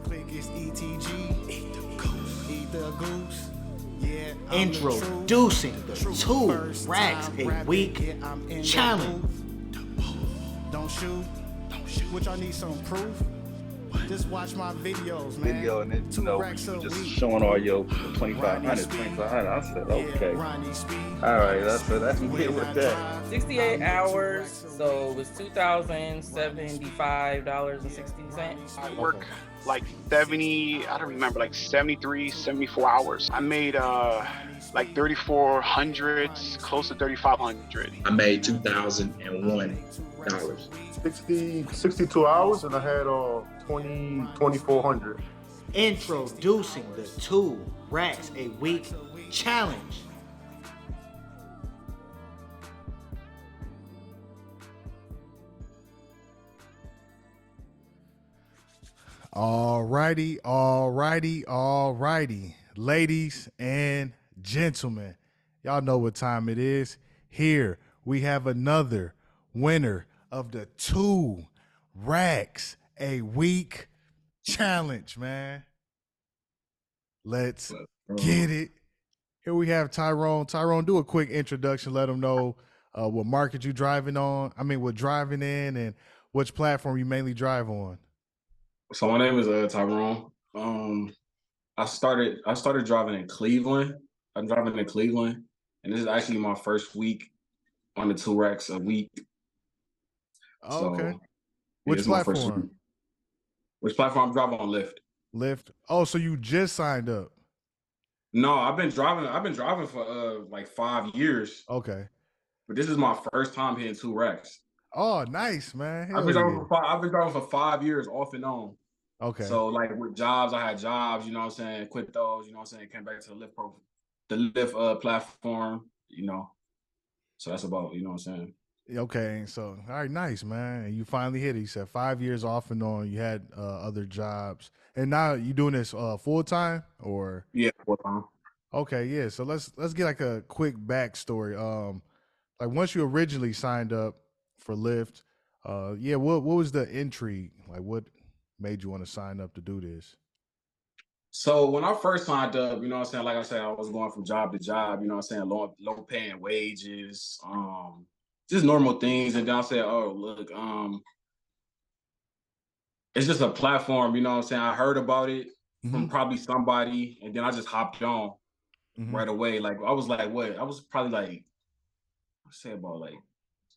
click is ETG. Eat the goose. Eat the goose. Yeah, Introducing the 2 racks a week challenge. Don't shoot. Which I need some proof. Just watch my videos, man. Video and then, 2 racks a just week. showing all your 2,500. I said, okay. All right, that's good with that. 68 hours, so it was $2,075.60. I work like 70, I don't remember, like 73, 74 hours. I made like 3,400, close to 3,500. I made $2,001. 62 hours, and I had 2,400. Introducing the 2 racks a week challenge. Alrighty. Ladies and gentlemen, y'all know what time it is. Here we have another winner of the 2 racks a week challenge, man. Let's get it. Here we have Tyrone. Tyrone, do a quick introduction. Let them know what market you driving on. What driving in, and which platform you mainly drive on. So my name is Tyrone. I started driving in Cleveland. I'm driving in Cleveland, and this is actually my first week on the 2 racks a week. Oh, okay. So, which platform? Which platform? I'm driving on LYFT. LYFT. Oh, so you just signed up? No, I've been driving for like 5 years. Okay. But this is my first time hitting 2 racks. Oh, nice, man. I've been driving for 5 years off and on. Okay. So like with jobs, I had jobs, you know what I'm saying, quit those, you know what I'm saying, came back to the LYFT platform, you know. So that's about, you know what I'm saying. Okay, so all right, nice, man. And you finally hit it. You said 5 years off and on. You had other jobs, and now you doing this full time, or? Yeah, full time. Okay, yeah. So let's get like a quick backstory. Like once you originally signed up for LYFT, what was the intrigue? Like what made you want to sign up to do this? So when I first signed up, you know what I'm saying, like I said, I was going from job to job, you know what I'm saying, low paying wages, just normal things. And then I said, oh, look, it's just a platform, you know what I'm saying? I heard about it from probably somebody, and then I just hopped on right away. Like, I was like, what? I was probably like, I'd say about like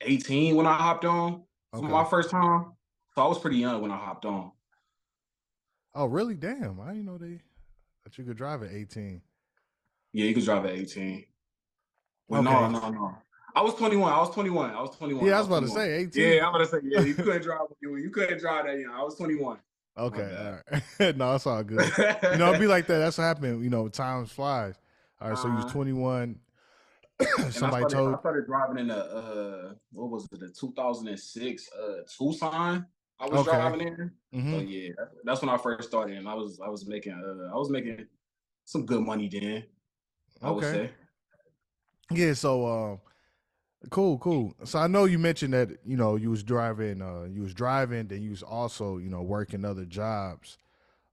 18 when I hopped on for my first time. So I was pretty young when I hopped on. Oh, really? Damn. I didn't know that you could drive at 18. Yeah, you could drive at 18. Well, okay. No. I was 21. Yeah, I was about to say 18. Yeah, I'm about to say, yeah, you couldn't drive that young. I was 21. Okay, all right. No, it's all good. It'd be like that. That's what happened. Time flies. All right, so you was 21. Somebody told. I started driving in the what was it? The 2006 Tucson. I was driving in. So yeah, that's when I first started, and I was making some good money then. I would say. Yeah. So cool. So I know you mentioned that you was driving. Then you was also working other jobs.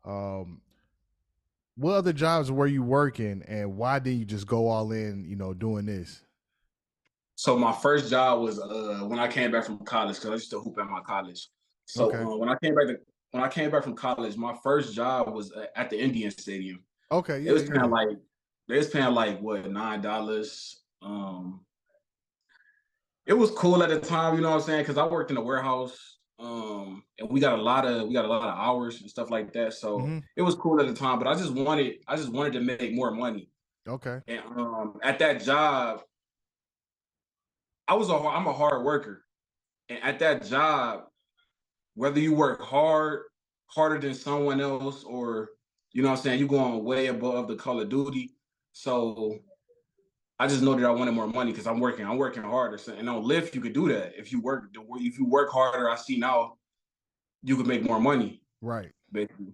What other jobs were you working, and why didn't you just go all in, doing this? So my first job was when I came back from college, because I used to hoop at my college. So when I came back from college, my first job was at the Indian Stadium. Okay, yeah. They was paying like what, $9. It was cool at the time, you know what I'm saying, because I worked in a warehouse, and we got a lot of hours and stuff like that. So it was cool at the time, but I just wanted to make more money. Okay. And at that job, I'm a hard worker, and at that job, whether you work harder than someone else, or you know what I'm saying, you going way above the Call of Duty. So I just know that I wanted more money because I'm working harder. So, and on LYFT, you could do that. If you work harder, I see now you could make more money. Right. Basically.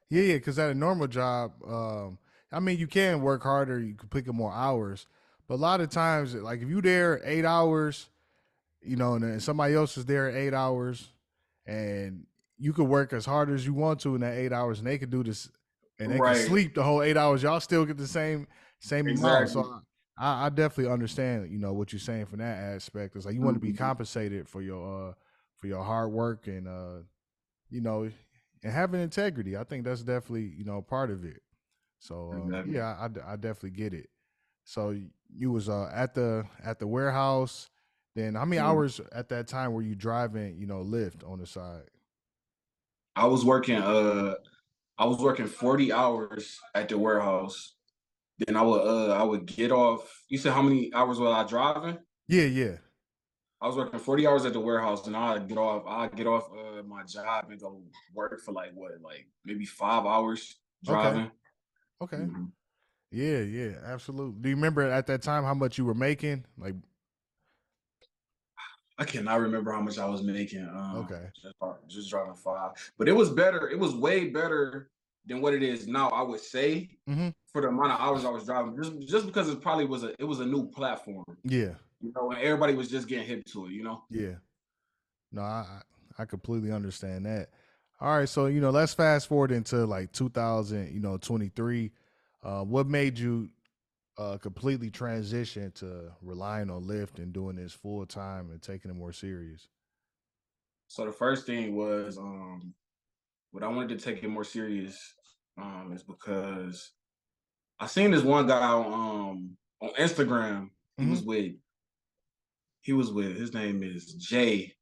Yeah, because at a normal job, you can work harder, you can pick up more hours. But a lot of times, like if you there 8 hours, and then somebody else is there 8 hours, and you could work as hard as you want to in that 8 hours, and they could do this, and they could Right. sleep the whole 8 hours. Y'all still get the same amount. Exactly. So I definitely understand, what you're saying from that aspect. It's like you want to be Mhm. compensated for your hard work and and having integrity. I think that's definitely part of it. So Exactly. yeah, I definitely get it. So you was at the warehouse. Then how many Yeah. hours at that time were you driving? Lyft on the side. I was working 40 hours at the warehouse. Then I would get off. You said how many hours was I driving? Yeah. I was working 40 hours at the warehouse, and I'd get off my job and go work for like maybe 5 hours Okay. driving. Okay. Mhm. Yeah, absolutely. Do you remember at that time how much you were making? Like, I cannot remember how much I was making. okay. Just driving 5, but it was better. It was way better than what it is now. I would say Mm-hmm. for the amount of hours I was driving, just because it probably was a new platform, Yeah. and everybody was just getting hip to it. Yeah. No, I completely understand that. All right, so let's fast forward into like 2023. What made you completely transition to relying on Lyft and doing this full time and taking it more serious? So the first thing was what I wanted to take it more serious is because I seen this one guy on Instagram. He Mm-hmm. was with his name is Jay,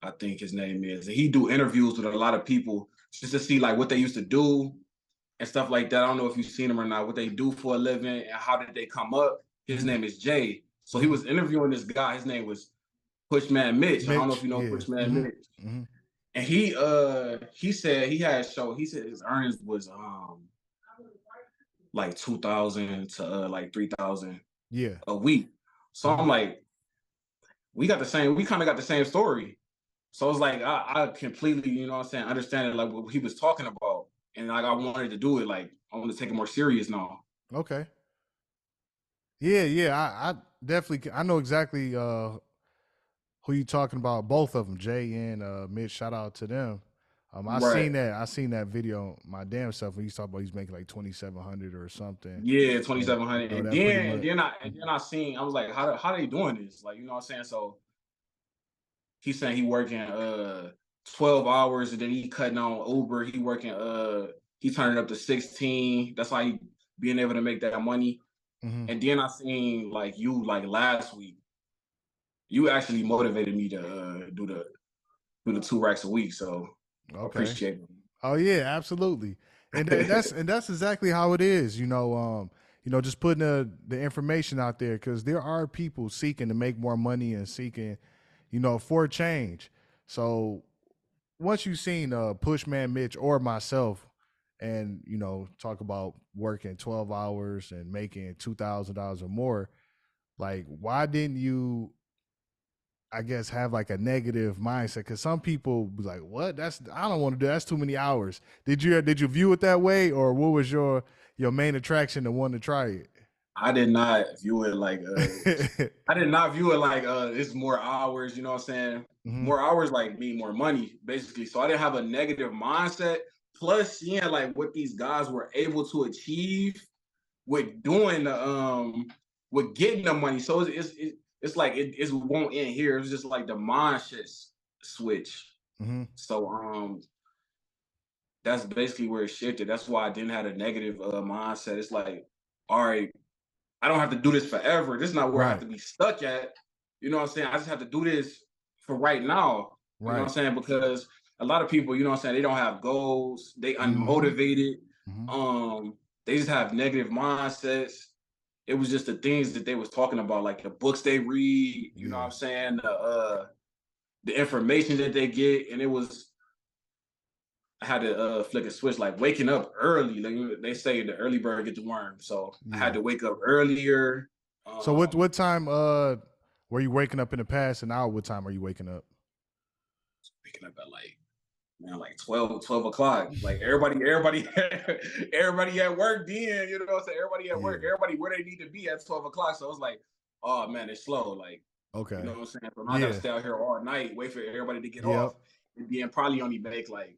I think his name is. And he do interviews with a lot of people just to see like what they used to do and stuff like that. I don't know if you've seen him or not, what they do for a living and how did they come up. His Mm-hmm. name is Jay. So he Mm-hmm. was interviewing this guy. His name was Pushman Mitch. I don't know if Mitch, you know yeah. Pushman Mm-hmm. Mitch. Mm-hmm. And he said he said his earnings was like 2,000 to like 3,000 Yeah. a week. So Mm-hmm. I'm like, we kind of got the same story. So it's like I completely, what I'm saying, understand it like what he was talking about. And like I wanted to do it, like I want to take it more serious now. Okay. Yeah. I definitely I know exactly who you talking about. Both of them, Jay and Mitch. Shout out to them. I Right. seen that video my damn self when he's talking about he's making like 2,700 or something. Yeah, And 2,700. And that pretty then much. I seen, I was like, how they doing this? Like, you know what I'm saying? So he's saying he working 12 hours and then he cutting on Uber. He turning up to 16. That's how he being able to make that money. Mm-hmm. And then I seen like you like last week, you actually motivated me to do the 2 racks a week. So I Okay. appreciate it. Oh yeah, absolutely. And that's exactly how it is. Just putting the information out there because there are people seeking to make more money and seeking, for change. So once you've seen Pushman Mitch or myself, and talk about working 12 hours and making $2,000 or more, like why didn't you? I guess have like a negative mindset because some people be like, "What? I don't want to do. That's too many hours." Did you view it that way, or what was your main attraction to want to try it? I did not view it like it's more hours, you know what I'm saying? Hmm. More hours like mean more money, basically. So I didn't have a negative mindset. Plus, seeing like what these guys were able to achieve with doing with getting the money. So it's like it won't end here. It's just like the mindset switch. Hmm. So that's basically where it shifted. That's why I didn't have a negative mindset. It's like, all right, I don't have to do this forever. This is not where I have Right. to be stuck at. You know what I'm saying? I just have to do this for right now. You know what I'm Right. saying? Because a lot of people, you know what I'm saying, they don't have goals, they Hmm. unmotivated, Hmm. they just have negative mindsets. It was just the things that they was talking about, like the books they read, you know what Yeah. I'm saying, the information that they get, and it was I had to flick a switch, like waking up early. Like they say, the early bird get the worm. So I had Yeah. to wake up earlier. So what time were you waking up in the past, and now what time are you waking up? Waking up at like 12 o'clock. Like everybody, everybody at work then, you know what I'm saying? Everybody at work, Yeah. everybody where they need to be at 12 o'clock. So it's like, oh man, it's slow. Like, you know Okay. what I'm saying? So now I gotta Yeah. stay out here all night, wait for everybody to get Yep. off, and then probably only make like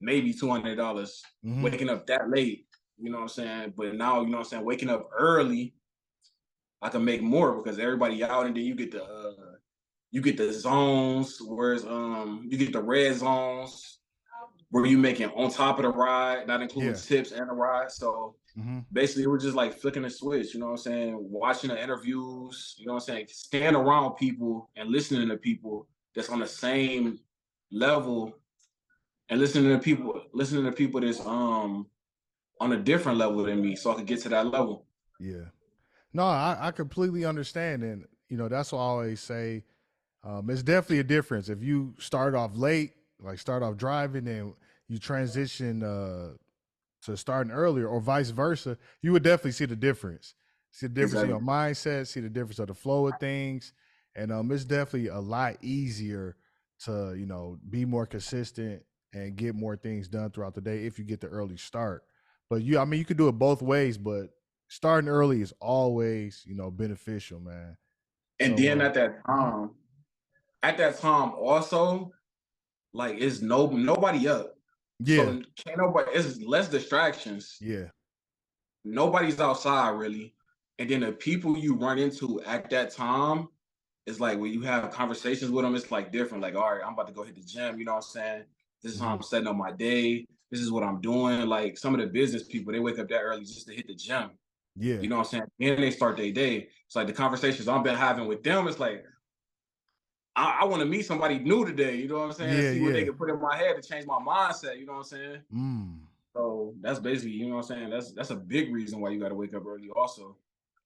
maybe $200 waking up that late. You know what I'm saying? But now, you know what I'm saying, waking up early, I can make more because everybody out, and then you get the zones, whereas you get the red zones where you making on top of the ride, not including tips and the ride. So basically, we're just like flicking a switch, you know what I'm saying? Watching the interviews, you know what I'm saying? Staying around people and listening to people that's on the same level, and listening to people that's on a different level than me, so I could get to that level. Yeah. No, I completely understand. And, you know, that's what I always say. It's definitely a difference. If you start off late, like start off driving, and you transition to starting earlier, or vice versa, you would definitely see the difference. See the difference in your mindset, see the difference of the flow of things. And it's definitely a lot easier to, you know, be more consistent and get more things done throughout the day if you get the early start. But I mean, you could do it both ways, but starting early is always, you know, beneficial, man. And So, then at that time also, like it's nobody up. yeah, So can't nobody, it's less distractions. yeah, Nobody's outside really. And then the people you run into at that time, it's like when you have conversations with them, it's like different. Like, all right, I'm about to go hit the gym, you know what I'm saying? This is how I'm setting up my day. This is what I'm doing. Like some of the business people, they wake up that early just to hit the gym. yeah, You know what I'm saying? And they start their day. It's like the conversations I've been having with them, it's like, I want to meet somebody new today, you know what I'm saying? yeah, See what they yeah. can put in my head to change my mindset, you know what I'm saying? Mm. So that's basically, you know what I'm saying? That's a big reason why you got to wake up early also.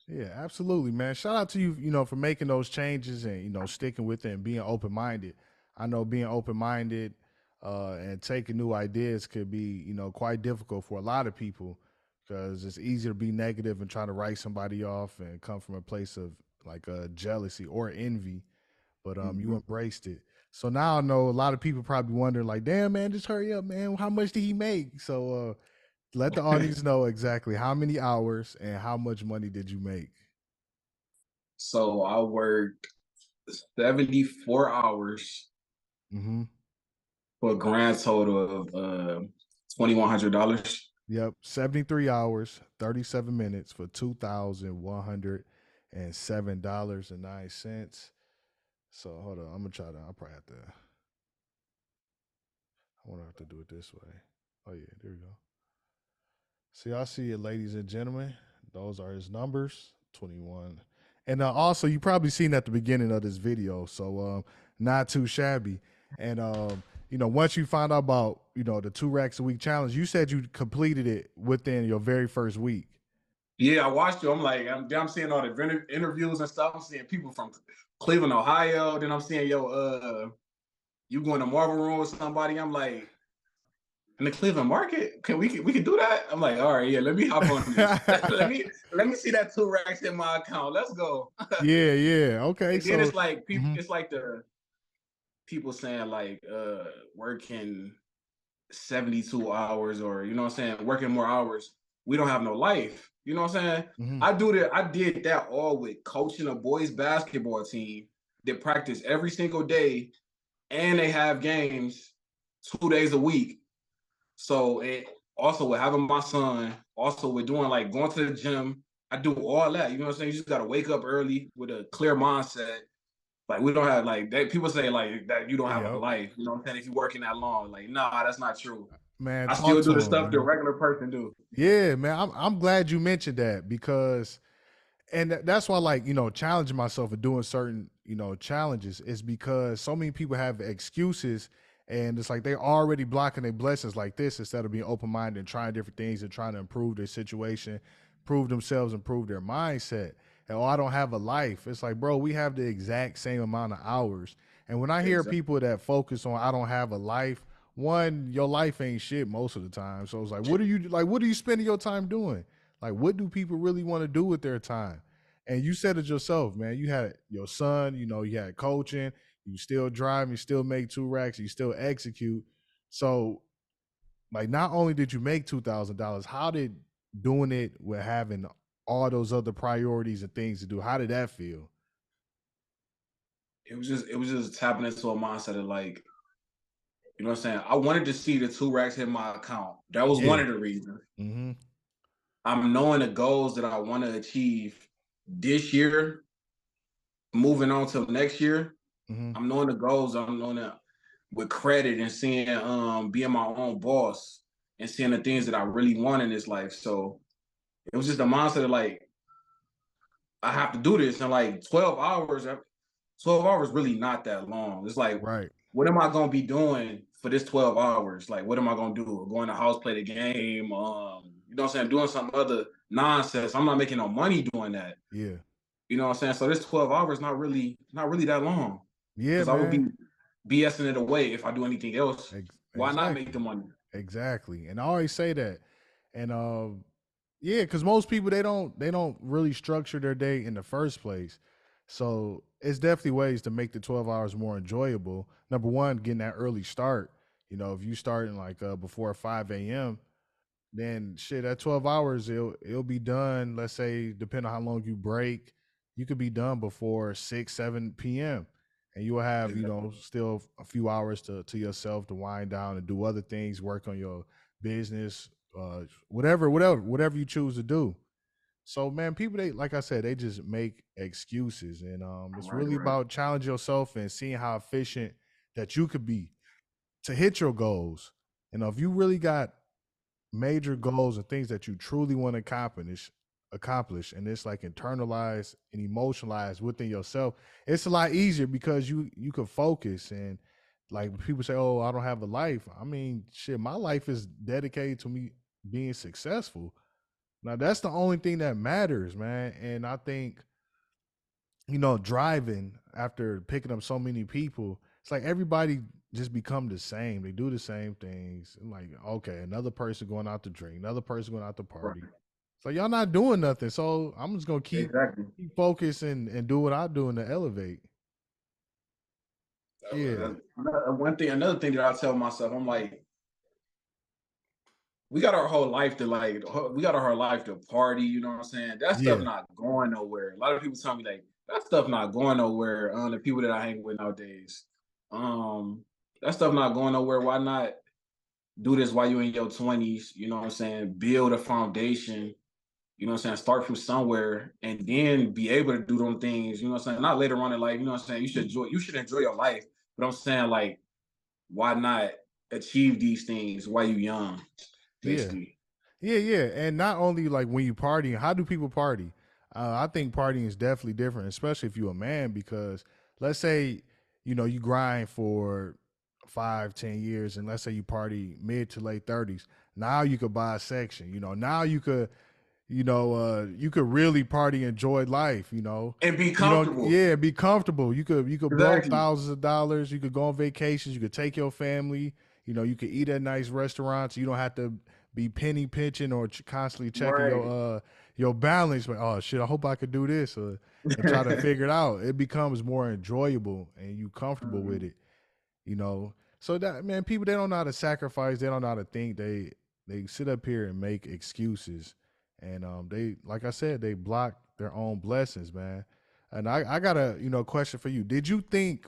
Yeah, absolutely, man. Shout out to you, you know, for making those changes and, you know, sticking with it and being open-minded. I know being open-minded and taking new ideas could be, you know, quite difficult for a lot of people, because it's easier to be negative and try to write somebody off and come from a place of like jealousy or envy. But you embraced it. So now I know a lot of people probably wondering like, damn, man, just hurry up, man. How much did he make? So let the audience know exactly how many hours and how much money did you make. So I worked 74 hours for a grand total of $2,100. Yep, 73 hours, 37 minutes for $2,107.09. So hold on, I'm gonna try to. I'll probably have to. I want to have to do it this way. Oh yeah, there we go. See, I see it, ladies and gentlemen. Those are his numbers, 21. And also, you probably seen at the beginning of this video, so not too shabby. And you know, once you find out about, you know, the 2 racks a week challenge, you said you completed it within your very first week. Yeah, I watched you. I'm like, I'm seeing all the interviews and stuff. I'm seeing people from Cleveland, Ohio. Then I'm seeing you going to Marvel Room with somebody. I'm like, in the Cleveland market, we can do that? I'm like, all right, yeah, let me hop on this. let me see that 2 racks in my account. Let's go. Yeah. Okay. And So then it's like people, it's like the people saying like working 72 hours, or you know what I'm saying, working more hours. We don't have no life. You know what I'm saying? I did that all with coaching a boys basketball team that practice every single day, and they have games 2 days a week. So it also with having my son, also with doing like going to the gym, I do all that. You know what I'm saying? You just gotta wake up early with a clear mindset. Like we don't have like that. People say like that you don't have a life. You know what I'm saying? If you're working that long, like nah, that's not true. man, I talk still to do the him, stuff the man. regular person do. Yeah, man. I'm glad you mentioned that, because and that's why, like, you know, challenging myself and doing certain, you know, challenges is because so many people have excuses, and it's like they're already blocking their blessings like this, instead of being open-minded and trying different things and trying to improve their situation, prove themselves, improve their mindset. And, oh, I don't have a life. It's like, bro, we have the exact same amount of hours. And when I hear people that focus on I don't have a life, one, your life ain't shit most of the time. So it's like, what are you spending your time doing? Like, what do people really want to do with their time? And you said it yourself, man. You had your son, you know, you had coaching, you still drive, you still make 2 racks, you still execute. So, like, not only did you make $2,000, how did doing it with having all those other priorities and things to do, how did that feel? It was just tapping into a mindset of like, You know what I'm saying? I wanted to see the 2 racks hit my account. That was one Yeah. of the reasons. Mm-hmm. I'm knowing the goals that I want to achieve this year, moving on to next year. Mm-hmm. I'm knowing the goals. I'm knowing that with credit and seeing being my own boss and seeing the things that I really want in this life. So it was just a mindset of like, I have to do this. And like 12 hours really not that long. It's like, Right. what am I gonna be doing for this 12 hours? Like, what am I gonna do? Going to house, play the game, you know what I'm saying? Doing some other nonsense. I'm not making no money doing that. Yeah. You know what I'm saying? So this 12 hours not really that long. Yeah, Because I would man. be BSing it away if I do anything else. Why not make the Exactly. money? Exactly. And I always say that. And yeah, because most people they don't really structure their day in the first place. So it's definitely ways to make the 12 hours more enjoyable. Number one, getting that early start. If you starting like before 5 a.m., then shit, that 12 hours, it'll be done. Let's say, depending on how long you break, you could be done before 6, 7 p.m. And you will have, still a few hours to yourself to wind down and do other things, work on your business, whatever you choose to do. So man, people, they, like I said, they just make excuses. And it's Right, really right. about challenging yourself and seeing how efficient that you could be to hit your goals. If you really got major goals and things that you truly want to accomplish, and it's like internalized and emotionalized within yourself, it's a lot easier because you can focus. And like people say, oh, I don't have a life. I mean, shit, my life is dedicated to me being successful. Now that's the only thing that matters, man. And I think, driving after picking up so many people, it's like everybody just become the same. They do the same things. And like, okay, another person going out to drink, another person going out to Right. party. So y'all not doing nothing. So I'm just gonna Exactly. keep focused and do what I do and to elevate. Yeah. Another thing that I tell myself, I'm like, we got our whole life to we got our whole life to party. You know what I'm saying? That stuff Yeah. not going nowhere. A lot of people tell me like that stuff not going nowhere. The people that I hang with nowadays, um, that stuff not going nowhere. Why not do this while you in your 20s? You know what I'm saying? Build a foundation. You know what I'm saying? Start from somewhere and then be able to do them things. You know what I'm saying? Not later on in life. You know what I'm saying? You should enjoy your life. But I'm saying like, why not achieve these things while you young? Yeah. Basically. Yeah, yeah. And not only like when you party, how do people party? I think partying is definitely different, especially if you're a man, because let's say, you grind for 5, 10 years, and let's say you party mid to late 30s. Now you could buy a section, now you could really party, enjoy life, And be comfortable. yeah, be comfortable. You could blow Exactly. thousands of dollars. You could go on vacations. You could take your family. You could eat at nice restaurants. You don't have to be penny pinching or constantly checking Right. your balance. But oh shit, I hope I could do this, and try to figure it out. It becomes more enjoyable and you comfortable with Mhm. it. So that, man, people, they don't know how to sacrifice. They don't know how to think. They sit up here and make excuses, and they, like I said, they block their own blessings, man. And I got a question for you. Did you think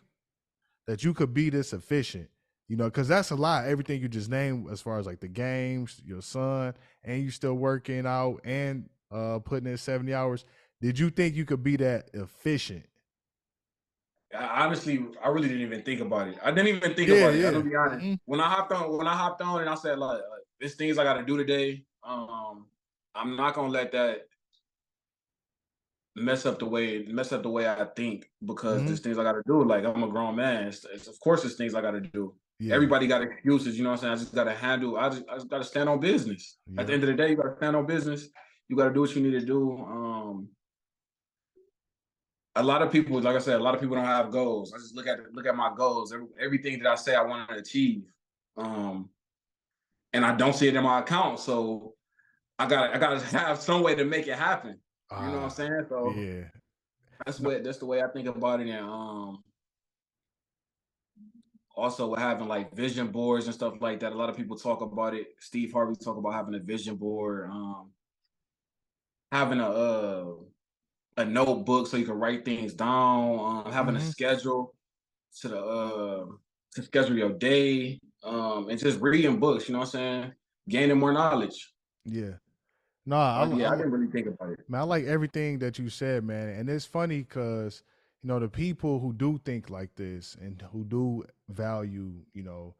that you could be this efficient? Because that's a lot. Everything you just named, as far as like the games, your son, and you still working out and putting in 70 hours. Did you think you could be that efficient? Honestly, I really didn't even think about it. I didn't even think Yeah, about it. I'm yeah. gonna be honest. Hmm. When I hopped on and I said like there's things I gotta do today. I'm not gonna let that mess up the way I think because Hmm. there's things I gotta do. Like I'm a grown man. Of course there's things I gotta do. Yeah. Everybody got excuses, you know what I'm saying? I just gotta I just gotta stand on business. At the Yep. end of the day, you gotta stand on business. You gotta do what you need to do. A lot of people, like I said, a lot of people don't have goals. I just look at my goals, everything that I say I want to achieve, um, and I don't see it in my account. So I got to have some way to make it happen. You know what I'm Ah, saying? So yeah. No, that's the way I think about it. And also with having like vision boards and stuff like that. A lot of people talk about it. Steve Harvey talk about having a vision board, having a notebook so you can write things down, having a mhm. schedule to the to schedule your day. and just reading books. You know what I'm saying? Gaining more knowledge. Yeah. No, I, Yeah, I I didn't really think about it. man, I like everything that you said, man. And it's funny because, you know, the people who do think like this and who do value, you know,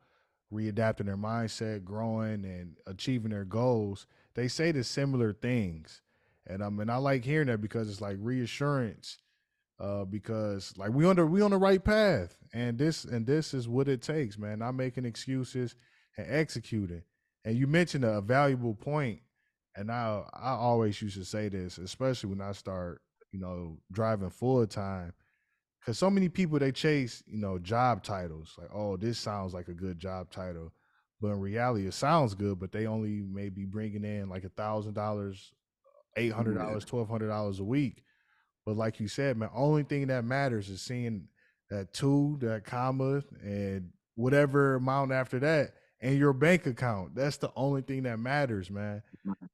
readapting their mindset, growing and achieving their goals, they say the similar things. And I like hearing that because it's like reassurance, because like we on the right path. And this is what it takes, man. Not making excuses and executing. And you mentioned a valuable point, and I always used to say this, especially when I start, you know, driving full time, because so many people they chase, you know, job titles like, oh, this sounds like a good job title, but in reality, it sounds good, but they only may be bringing in like $1,000, $800, $1,200 a week. But like you said, man, only thing that matters is seeing that two, that comma, and whatever amount after that in your bank account. That's the only thing that matters, man.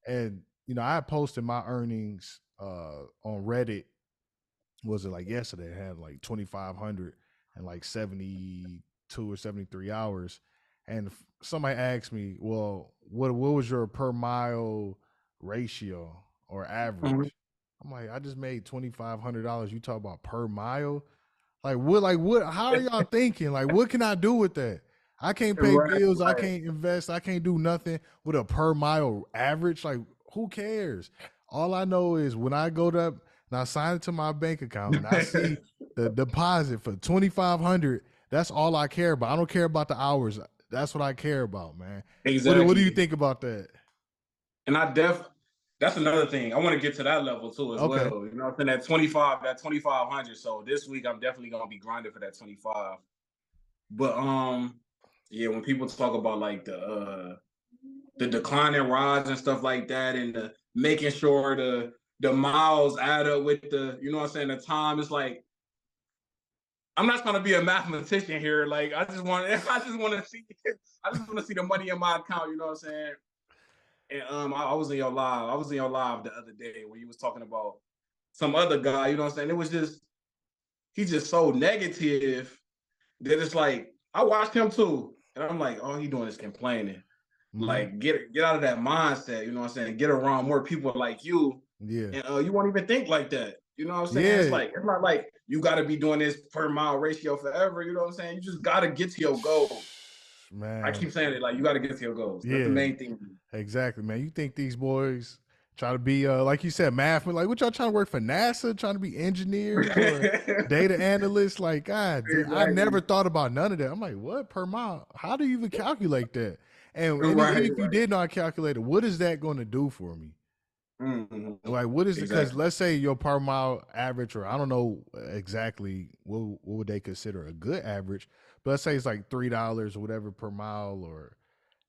And you know, I posted my earnings on Reddit. Was it like yesterday? I had like 2,500 and like 72 or 73 hours. And somebody asked me, well, what was your per mile ratio or Mhm. average? I'm like, I just made $2,500. You talk about per mile? Like what, how are y'all thinking? Like, what can I do with that? I can't pay Right, bills, I right. can't invest, I can't do nothing with a per mile average. Like, who cares? All I know is when I go to and I sign it to my bank account and I see the deposit for 2,500, that's all I care about. I don't care about the hours. That's what I care about, man. What do you Exactly. think about that? And that's another thing. I want to get to that level too as Okay. well. You know, I'm saying that 2,500. So this week I'm definitely gonna be grinding for that 25. But yeah, when people talk about like the declining rods and stuff like that, and the making sure the miles add up with the, you know what I'm saying, the time, it's like I'm not trying to be a mathematician here. Like I just want to see I just want to see the money in my account, you know what I'm saying? And I was in your live. I was in your live the other day where you was talking about some other guy, you know what I'm saying? It was just he's just so negative that it's like I watched him too. And I'm like, all he doing is complaining. Mm-hmm. Like get out of that mindset, you know what I'm saying? Get around more people like you, Yeah. and you won't even think like that. You know what I'm saying? Yeah. It's not like you got to be doing this per mile ratio forever. You know what I'm saying? You just got to get to your goals. I Man. keep saying it, like you got to get to your goals. That's the Yeah. main thing. Exactly, man. You think these boys try to be like you said, math, like what y'all trying to work for NASA, trying to be engineers or data analysts? Like, God, I Exactly. never thought about none of that. I'm like, what per mile? How do you even calculate that? And Right, if you did not calculate it, what is that going to do for me? right. Like, what is it? Because Exactly. let's say your per mile average, or I don't know exactly what would they consider a good average, but let's say it's like $3 or whatever per mile, or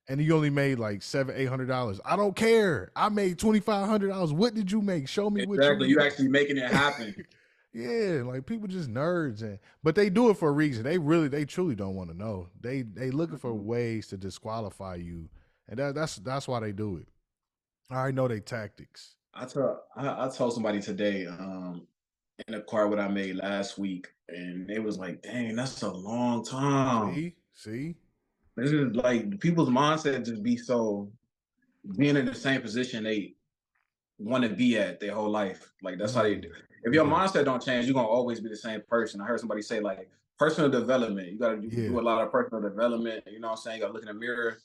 and you only made like $700-800. I don't care. I made $2,500. What did you make? Show me what you Exactly. You made. actually making it happen. Yeah, like people just nerds, and but they do it for a reason. They truly don't want to know. They looking for ways to disqualify you, and that's why they do it. I already know they tactics. I told somebody today in a car what I made last week, and they was like, "Dang, that's a long time." See, This is like people's mindset just be so being in the same position they want to be at their whole life. Like that's how they do. If your yeah, mindset don't change, you're gonna always be the same person. I heard somebody say like personal development. You gotta yeah. do a lot of personal development. You know what I'm saying? You gotta look in the mirror.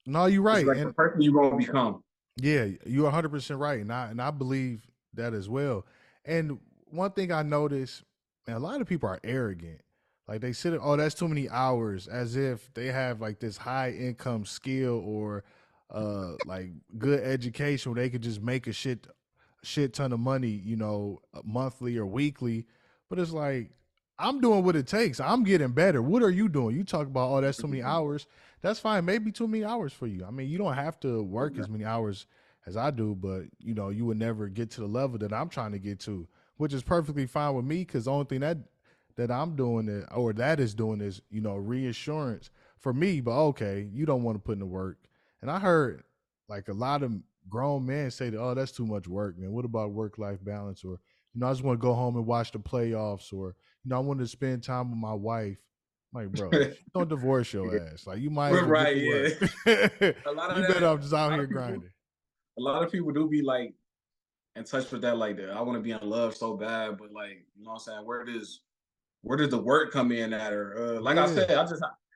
No, you're It's right, like the and person you're gonna become. yeah, you're 100% right, and I believe that as well. And one thing I notice, and a lot of people are arrogant. Like they sit, oh, that's too many hours, as if they have like this high income skill or like good education where they could just make a shit ton of money, you know, monthly or weekly. But it's like I'm doing what it takes. I'm getting better. What are you doing? You talk about, oh, that's too many hours. That's fine. Maybe too many hours for you. I mean, you don't have to work as many hours as I do, but you know, you would never get to the level that I'm trying to get to, which is perfectly fine with me because the only thing that I'm doing or that is doing is, you know, reassurance for me. But okay, you don't want to put in the work. And I heard like a lot of grown men say that, oh, that's too much work, man. What about work life balance? Or, you know, I just want to go home and watch the playoffs, or, you know, I want to spend time with my wife. Like, bro, don't divorce your ass. Like, you might as well get Right, to yeah. work. A lot of You that, better off just a out lot here of people, grinding. a lot of people do be like in touch with that, like that. I want to be in love so bad, but like, you know what I'm saying? Where does the work come in at? Or like I Yeah, said,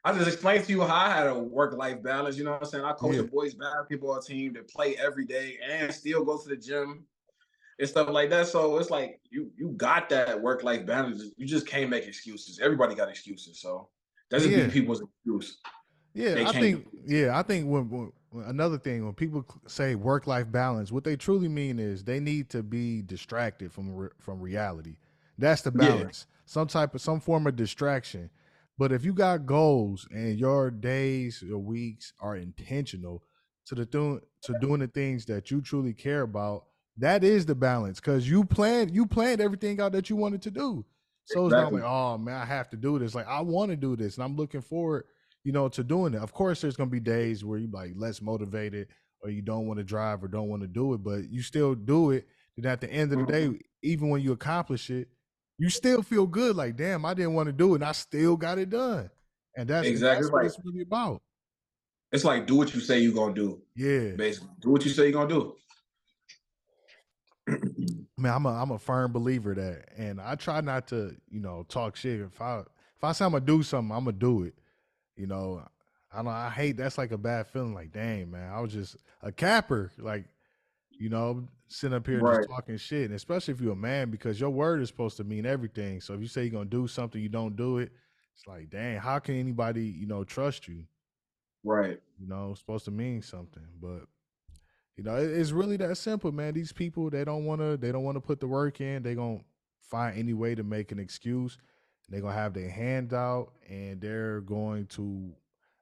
I just explained to you how I had a work-life balance. You know what I'm saying? I coach a yeah, boys basketball team that play every day and still go to the gym and stuff like that. So it's like you got that work-life balance. You just can't make excuses. Everybody got excuses. So that's just be yeah. people's excuse. Yeah, They I can't do think. it. Yeah, I think when another thing when people say work life balance, what they truly mean is they need to be distracted from reality. That's the Yeah, balance. Some form of distraction. But if you got goals and your days or weeks are intentional to doing the things that you truly care about, that is the balance. Because you planned everything out that you wanted to do. So it's not like, exactly. oh man, I have to do this. Like I want to do this, and I'm looking forward to doing it. Of course, there's gonna be days where you like less motivated or you don't want to drive or don't want to do it, but you still do it. And at the end of the day, Mhm. even when you accomplish it, you still feel good. Like, damn, I didn't want to do it, and I still got it done. And that's Exactly. that's what it's really about. It's like do what you say you're gonna do. Yeah, Basically, do what you say you're gonna do. man, I'm a firm believer that, and I try not to talk shit. If I say I'm gonna do something, I'm gonna do it. You know, I don't. I hate that's like a bad feeling. Like, dang, man, I was just a capper. Like, sitting up here just Right, talking shit, and especially if you're a man, because your word is supposed to mean everything. So if you say you're gonna do something, you don't do it. It's like, dang, how can anybody, trust you? right, It's supposed to mean something, but it's really that simple, man. These people they don't wanna put the work in. They gonna find any way to make an excuse. They're gonna have their hand out, and they're going to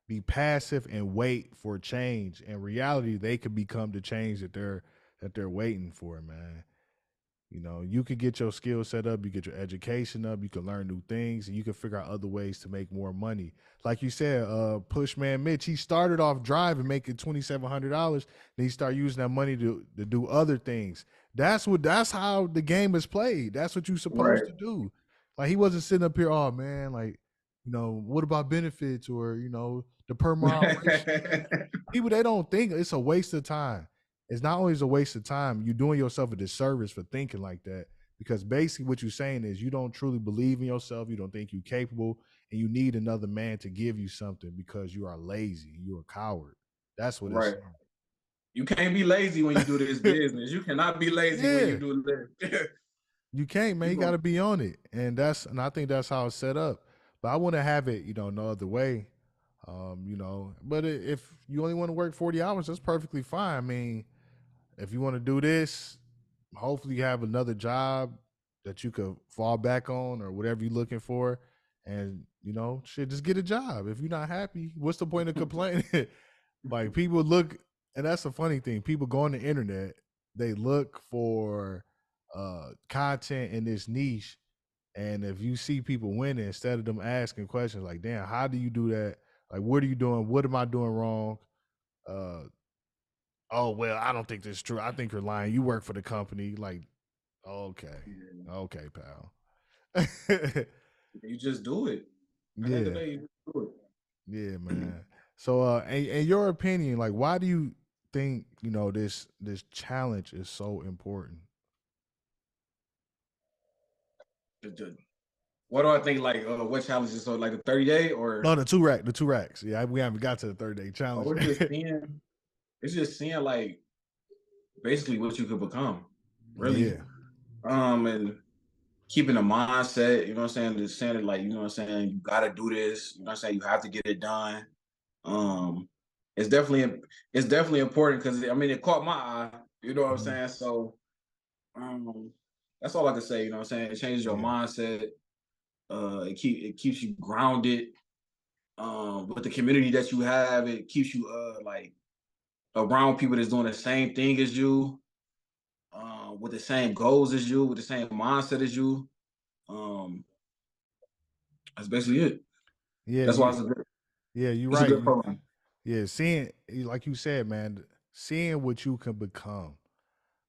be passive and wait for change. In reality, they could become the change that they're waiting for, man. You could get your skill set up, you get your education up, you can learn new things, and you can figure out other ways to make more money. Like you said, Pushman Mitch, he started off driving, making $2,700. Then he started using that money to do other things. That's how the game is played. That's what you're supposed right. to do. Like he wasn't sitting up here, oh man, like, what about benefits or the per mile ratio? People they don't think it's a waste of time. It's not always a waste of time. You're doing yourself a disservice for thinking like that because basically what you're saying is you don't truly believe in yourself. You don't think you're capable, and you need another man to give you something because you are lazy. You're a coward. That's what it's Right. You can't be lazy when you do this saying. business. You cannot be lazy when you Yeah, do this. you can't, man. You You got going to be on it, and I think that's how it's set up. But I want to have it, no other way. But if you only want to work 40 hours, that's perfectly fine. I mean, if you want to do this, hopefully you have another job that you could fall back on or whatever you're looking for. And, shit, just get a job. If you're not happy, what's the point of complaining? Like people look, and that's the funny thing. People go on the internet, they look for content in this niche. And if you see people winning, instead of them asking questions like, damn, how do you do that? Like, what are you doing? What am I doing wrong? Uh, oh well, I don't think that's true. I think you're lying. You work for the company. Like, okay, Yeah. okay, pal. You just do it. At the end of Yeah, the day, you just do yeah, it. man. So, in your opinion, like, why do you think this challenge is so important? What do I think? Like, what challenges? So, like a 30-day, No, or the 2 racks. Yeah, we haven't got to the 30-day challenge. oh, it's just seeing like basically what you could become, really. Yeah, And keeping a mindset. You know what I'm saying? Just saying it like, you know what I'm saying. You got to do this. You know what I'm saying. You have to get it done. Um, it's definitely important because I mean it caught my eye. You know what I'm mhm, saying? So um, that's all I can say. You know what I'm saying? It changes your yeah, mindset. It keeps you grounded. With the community that you have, it keeps you like around people that's doing the same thing as you, with the same goals as you, with the same mindset as you. Um, that's basically it. yeah. That's why You, yeah, you're it's a right. good program. Yeah, seeing like you said, man, seeing what you can become.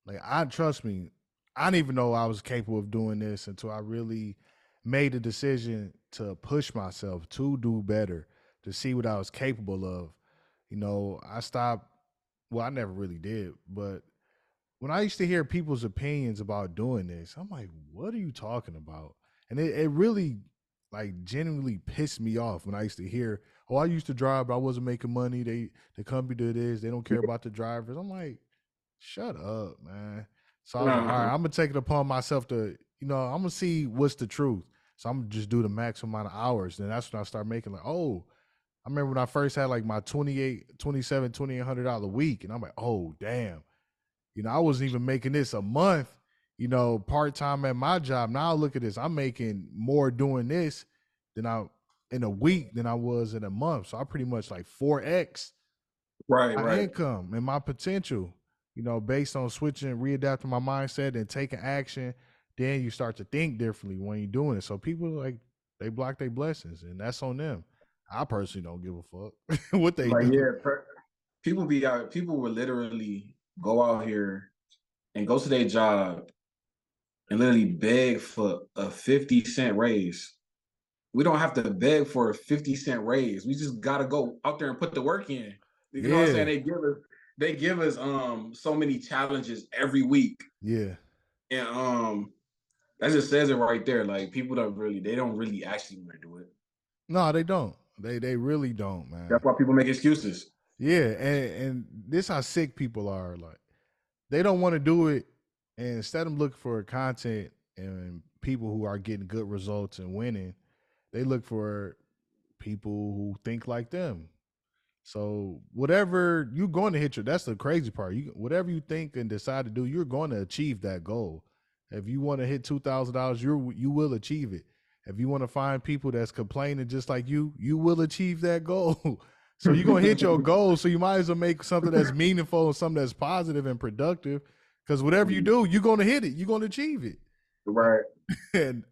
Like I trust me, I didn't even know I was capable of doing this until I really made the decision to push myself to do better, to see what I was capable of. I stopped. Well, I never really did, but when I used to hear people's opinions about doing this, I'm like, what are you talking about? And it really like genuinely pissed me off when I used to hear, oh, I used to drive, but I wasn't making money. The company did this, they don't care about the drivers. I'm like, shut up, man. So I was like, all right, I'm gonna take it upon myself to, I'm gonna see what's the truth. So I'm gonna just do the maximum amount of hours. Then that's when I start making like, oh, I remember when I first had like my $2,800 week, and I'm like, oh damn. I wasn't even making this a month, part time at my job. Now look at this. I'm making more doing this in a week than I was in a month. So I pretty much like 4x my income and my potential, based on switching, readapting my mindset and taking action. Then you start to think differently when you're doing it. So people like they block their blessings, and that's on them. I personally don't give a fuck what they Like, do. yeah, people be out. People will literally go out here and go to their job and literally beg for a 50-cent raise. We don't have to beg for a 50-cent raise. We just gotta go out there and put the work in. You know what I'm saying? They give us so many challenges every week. Yeah. And that just says it right there. Like, people they don't really actually want to do it. No, they don't. They really don't, man. That's why people make excuses. Yeah, and this how sick people are. Like, they don't want to do it, and instead of looking for content and people who are getting good results and winning, they look for people who think like them. So whatever you're going to hit that's the crazy part. Whatever you think and decide to do, you're going to achieve that goal. If you want to hit $2,000, you will achieve it. If you want to find people that's complaining just like you will achieve that goal. So you're gonna hit your goal. So you might as well make something that's meaningful and something that's positive and productive. Because whatever you do, you're gonna hit it. You're gonna achieve it. Right. and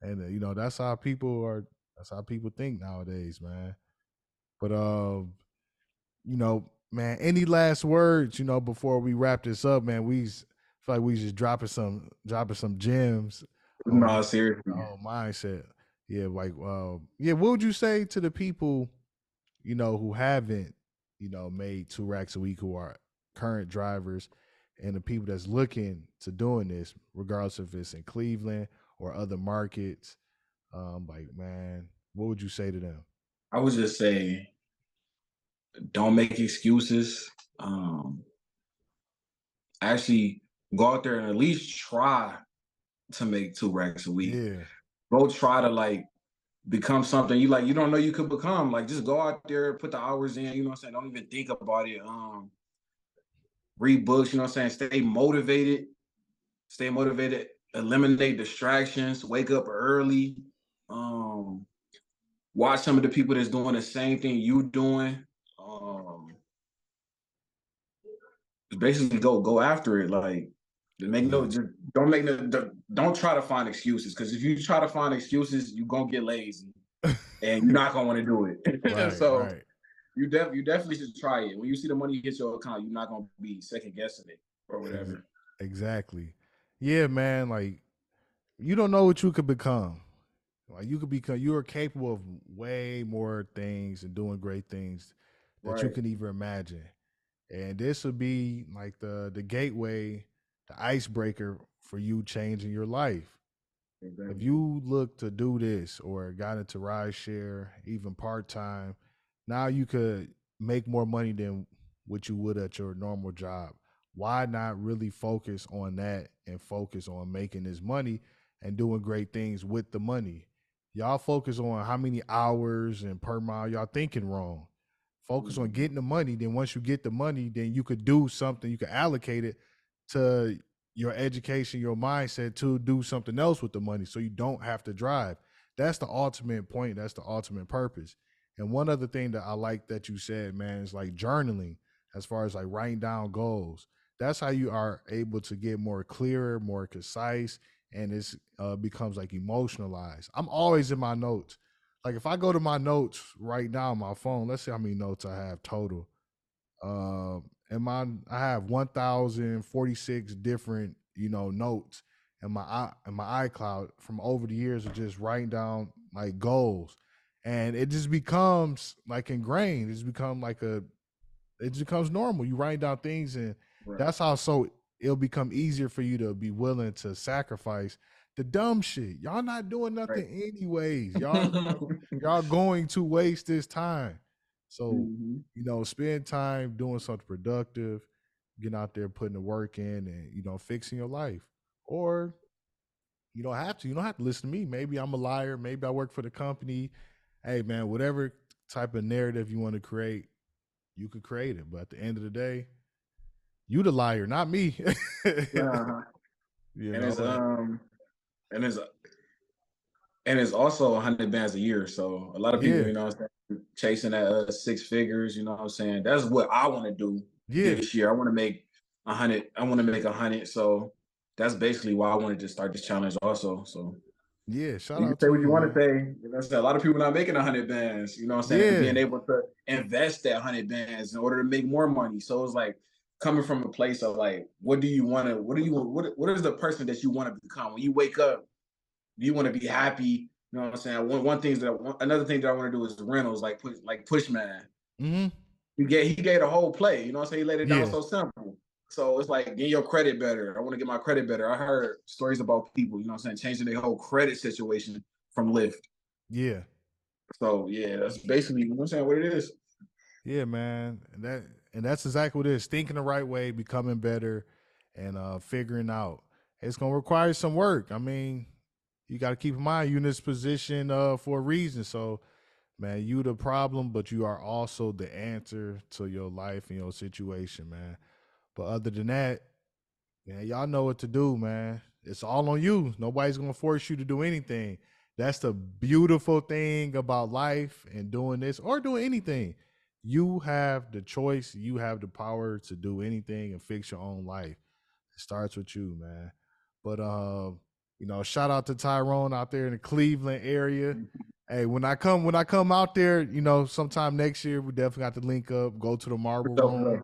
that's how people are. That's how people think nowadays, man. But man, any last words, before we wrap this up, man? We feel like we just dropping some gems. No, seriously. Mindset. Yeah, like yeah. What would you say to the people, who haven't, made 2 racks a week, who are current drivers, and the people that's looking to doing this, regardless if it's in Cleveland or other markets? Like, man, what would you say to them? I would just say, don't make excuses. Actually go out there and at least try to make 2 racks a week. Yeah. Go try to like become something you don't know you could become. Like, just go out there, put the hours in, you know what I'm saying? Don't even think about it. Read books, you know what I'm saying? Stay motivated, eliminate distractions, wake up early. Watch some of the people that's doing the same thing you doing. Basically go after it. Like, don't try to find excuses, because if you try to find excuses, you're gonna get lazy and you're not gonna want to do it. Right, So right. you definitely should try it. When you see the money hit your account, you're not gonna be second guessing it or whatever. Exactly. Yeah, man. Like, you don't know what you could become. Like, you are capable of way more things and doing great things that you Right. can even imagine. And this would be like the gateway, the icebreaker for you changing your life. Exactly. If you look to do this or got into ride share, even part time, now you could make more money than what you would at your normal job. Why not really focus on that and focus on making this money and doing great things with the money? Y'all focus on how many hours and per mile, y'all thinking wrong. Focus on getting the money. Then once you get the money, then you could do something. You could allocate it to your education, your mindset, to do something else with the money, so you don't have to drive. That's the ultimate point. That's the ultimate purpose. And one other thing that I like that you said, man, is like journaling, as far as like writing down goals. That's how you are able to get more clearer, more concise, and it's becomes like emotionalized. I'm always in my notes. Like, if I go to my notes right now on my phone, let's see how many notes I have total. I have 1,046 different, notes in my iCloud from over the years of just writing down like goals, and it just becomes like ingrained. It's become like it just becomes normal. You write down things, and that's how it'll become easier for you to be willing to sacrifice the dumb shit. Y'all not doing nothing anyways. Y'all going to waste this time. So, spend time doing something productive, getting out there, putting the work in, and fixing your life. Or you don't have to. You don't have to listen to me. Maybe I'm a liar. Maybe I work for the company. Hey, man, whatever type of narrative you want to create, you could create it. But at the end of the day, you the liar, not me. And it's also 100 bands a year. So a lot of people, chasing at 6 figures. You know what I'm saying? That's what I want to do this year. I want to make 100. I want to make 100. So that's basically why I wanted to start this challenge also. So shout you out can say to what you, you want man. to say. You know what I'm saying? A lot of people not making 100 bands. You know what I'm saying? Yeah. Being able to invest that 100 bands in order to make more money. So it's like coming from a place of like, what is the person that you want to become when you wake up? Do you want to be happy? You know what I'm saying? Another thing that I want to do is the rentals, like Pushman. Mm-hmm. He gave the whole play. You know what I'm saying? He laid it down Yeah. so simple. So it's like getting your credit better. I want to get my credit better. I heard stories about people, you know what I'm saying, changing their whole credit situation from LYFT. Yeah. So yeah, that's basically, you know what I'm saying, what it is. Yeah, man. And that's exactly what it is. Thinking the right way, becoming better, and figuring out. It's gonna require some work. I mean, you got to keep in mind you in this position for a reason. So, man, you the problem, but you are also the answer to your life and your situation, man. But other than that, man, y'all know what to do, man. It's all on you. Nobody's gonna force you to do anything. That's the beautiful thing about life and doing this or doing anything. You have the choice. You have the power to do anything and fix your own life. It starts with you, man. But shout out to Tyrone out there in the Cleveland area. Hey, when I come out there, sometime next year, we definitely got to link up, go to the Marble Room,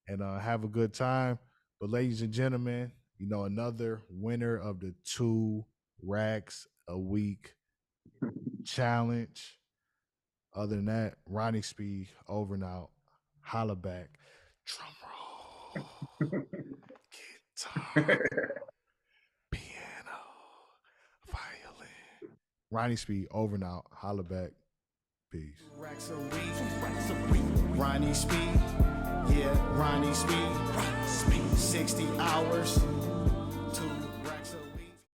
and have a good time. But ladies and gentlemen, another winner of the 2 racks a week challenge. Other than that, Ronnie Speed over and out. Holla back. Drum roll. Guitar. Piano. Violin. Ronnie Speed over and out. Holla back. Peace. Ronnie Speed. Yeah, Ronnie Speed. 60 hours.